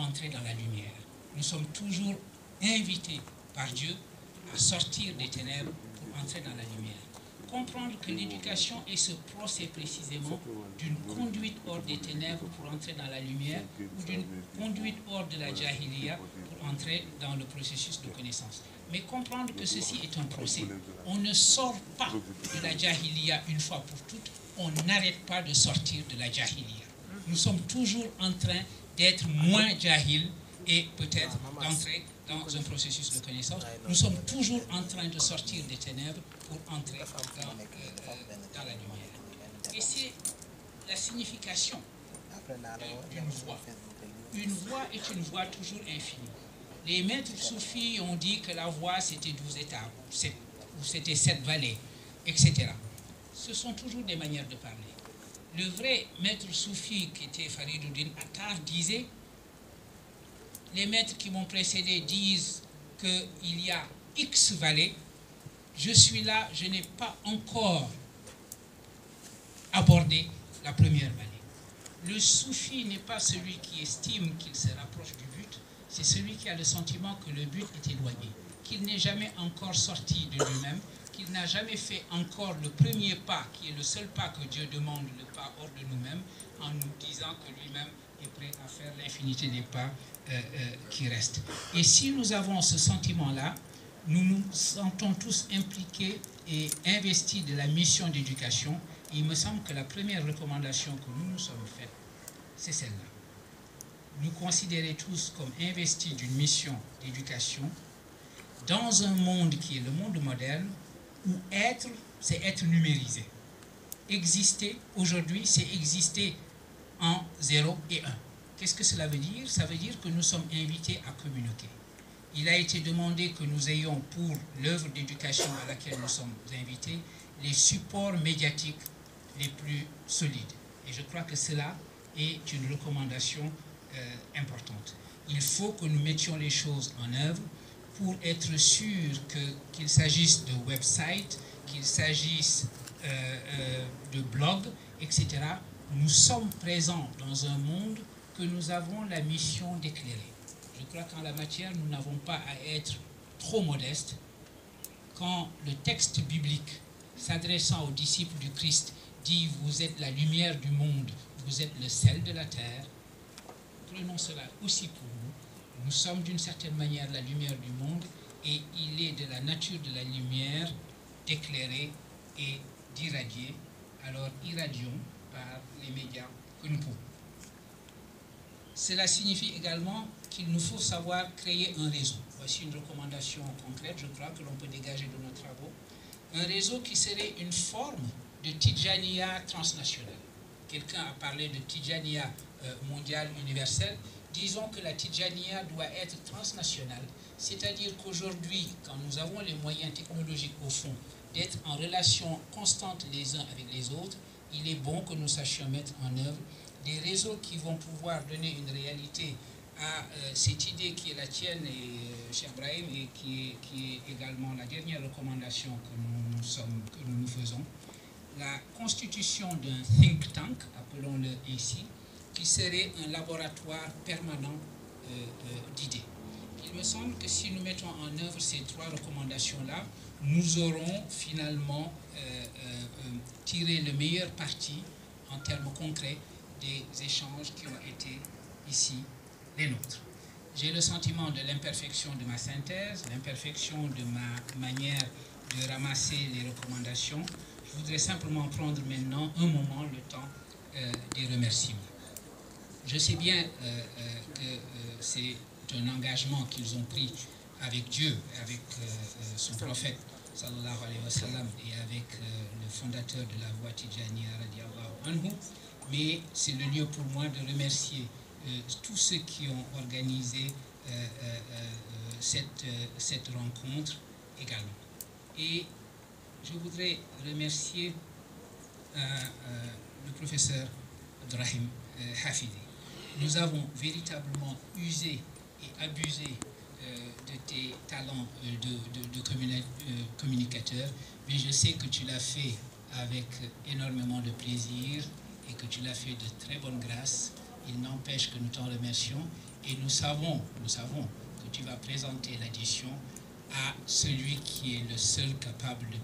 entrer dans la lumière. Nous sommes toujours invités par Dieu à sortir des ténèbres pour entrer dans la lumière. Comprendre que l'éducation est ce procès précisément d'une conduite hors des ténèbres pour entrer dans la lumière ou d'une conduite hors de la jahiliya pour entrer dans le processus de connaissance. Mais comprendre que ceci est un procès. On ne sort pas de la jahiliya une fois pour toutes, on n'arrête pas de sortir de la jahiliya. Nous sommes toujours en train d'être moins jahil et peut-être d'entrer dans un processus de connaissance. Nous sommes toujours en train de sortir des ténèbres pour entrer dans la lumière. Et c'est la signification d'une voie. Une voie est une voie toujours infinie. Les maîtres soufis ont dit que la voie c'était 12 étapes, ou c'était 7 vallées, etc. Ce sont toujours des manières de parler. Le vrai maître soufi qui était Fariduddin Attar disait: les maîtres qui m'ont précédé disent qu'il y a X vallées, je suis là, je n'ai pas encore abordé la première vallée. Le soufi n'est pas celui qui estime qu'il se rapproche du but, c'est celui qui a le sentiment que le but est éloigné, qu'il n'est jamais encore sorti de lui-même, qu'il n'a jamais fait encore le premier pas, qui est le seul pas que Dieu demande, le pas hors de nous-mêmes, en nous disant que lui-même est prêt à faire l'infinité des pas qui restent. Et si nous avons ce sentiment-là, nous nous sentons tous impliqués et investis de la mission d'éducation. Il me semble que la première recommandation que nous nous sommes faites, c'est celle-là. Nous considérer tous comme investis d'une mission d'éducation dans un monde qui est le monde moderne, où être, c'est être numérisé. Exister, aujourd'hui, c'est exister en 0 et 1. Qu'est-ce que cela veut dire? Ça veut dire que nous sommes invités à communiquer. Il a été demandé que nous ayons pour l'œuvre d'éducation à laquelle nous sommes invités les supports médiatiques les plus solides. Et je crois que cela est une recommandation importante. Il faut que nous mettions les choses en œuvre pour être sûr qu'il s'agisse de websites, qu'il s'agisse de blogs, etc. Nous sommes présents dans un monde que nous avons la mission d'éclairer. Je crois qu'en la matière, nous n'avons pas à être trop modestes. Quand le texte biblique, s'adressant aux disciples du Christ, dit « Vous êtes la lumière du monde, vous êtes le sel de la terre », prenons cela aussi pour nous. Nous sommes d'une certaine manière la lumière du monde et il est de la nature de la lumière d'éclairer et d'irradier. Alors irradions par les médias que nous pouvons. Cela signifie également qu'il nous faut savoir créer un réseau. Voici une recommandation concrète, je crois, que l'on peut dégager de nos travaux. Un réseau qui serait une forme de Tijaniya transnationale. Quelqu'un a parlé de Tijaniya mondiale universelle. Disons que la Tijaniya doit être transnationale, c'est-à-dire qu'aujourd'hui, quand nous avons les moyens technologiques au fond d'être en relation constante les uns avec les autres, il est bon que nous sachions mettre en œuvre des réseaux qui vont pouvoir donner une réalité à cette idée qui est la tienne, Cheikh Brahim, et qui est également la dernière recommandation que nous faisons. La constitution d'un think tank, appelons-le ici, qui serait un laboratoire permanent d'idées. Il me semble que si nous mettons en œuvre ces 3 recommandations-là, nous aurons finalement tiré le meilleur parti en termes concrets des échanges qui ont été ici les nôtres. J'ai le sentiment de l'imperfection de ma synthèse, l'imperfection de ma manière de ramasser les recommandations. Je voudrais simplement prendre maintenant un moment, le temps des remerciements. Je sais bien que c'est un engagement qu'ils ont pris avec Dieu, avec son prophète, sallallahu alayhi wa sallam, et avec le fondateur de la voie Tijaniya, radiallahu anhu, mais c'est le lieu pour moi de remercier tous ceux qui ont organisé cette rencontre également. Et je voudrais remercier le professeur Brahim Hafidi. Nous avons véritablement usé et abusé de tes talents de communicateur, mais je sais que tu l'as fait avec énormément de plaisir et que tu l'as fait de très bonne grâce. Il n'empêche que nous t'en remercions Et nous savons que tu vas présenter l'addition à celui qui est le seul capable de payer.